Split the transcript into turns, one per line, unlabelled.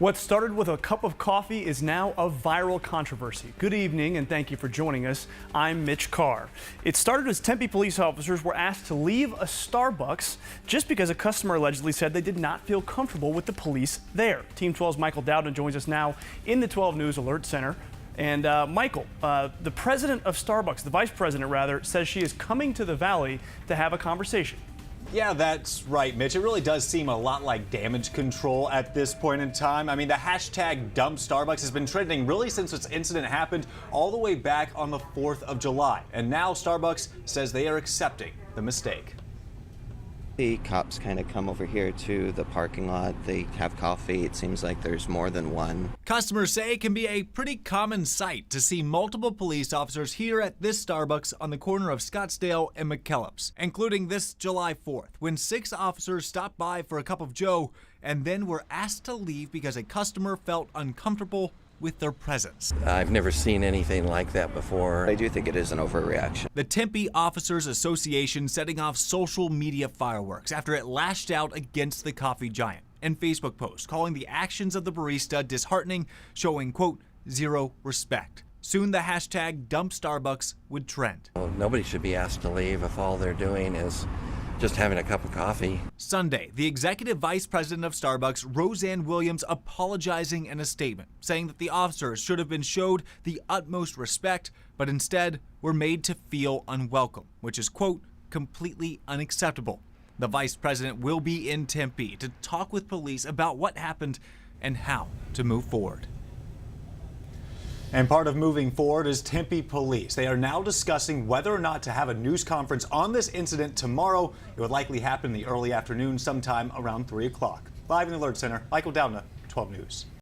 What started with a cup of coffee is now a viral controversy. Good evening and thank you for joining us. I'm Mitch Carr. It started as Tempe police officers were asked to leave a Starbucks just because a customer allegedly said they did not feel comfortable with the police there. Team 12's Michael Doudna joins us now in the 12 News Alert Center. And Michael, the president of Starbucks, the vice president rather, says she is coming to the Valley to have a conversation.
Yeah, that's right, Mitch. It really does seem a lot like damage control at this point in time. I mean, the hashtag Dump Starbucks has been trending really since this incident happened all the way back on the 4th of July. And now Starbucks says they are accepting the mistake.
The cops kind of come over here to the parking lot. They have coffee. It seems like there's more than one.
Customers say it can be a pretty common sight to see multiple police officers here at this Starbucks on the corner of Scottsdale and McKellips, including this July 4th, when 6 officers stopped by for a cup of joe and then were asked to leave because a customer felt uncomfortable with their presence.
I've never seen anything like that before.
I do think it is an overreaction.
The Tempe Officers Association setting off social media fireworks after it lashed out against the coffee giant in Facebook posts, calling the actions of the barista disheartening, showing, quote, zero respect. Soon the hashtag Dump Starbucks would trend.
Well, nobody should be asked to leave if all they're doing is just having a cup of coffee.
Sunday, the executive vice president of Starbucks, Roseanne Williams, apologizing in a statement, saying that the officers should have been showed the utmost respect, but instead were made to feel unwelcome, which is, quote, completely unacceptable. The vice president will be in Tempe to talk with police about what happened and how to move forward.
And part of moving forward is Tempe Police. They are now discussing whether or not to have a news conference on this incident tomorrow. It would likely happen in the early afternoon, sometime around 3 o'clock. Live in the Alert Center, Michael Doudna, 12 News.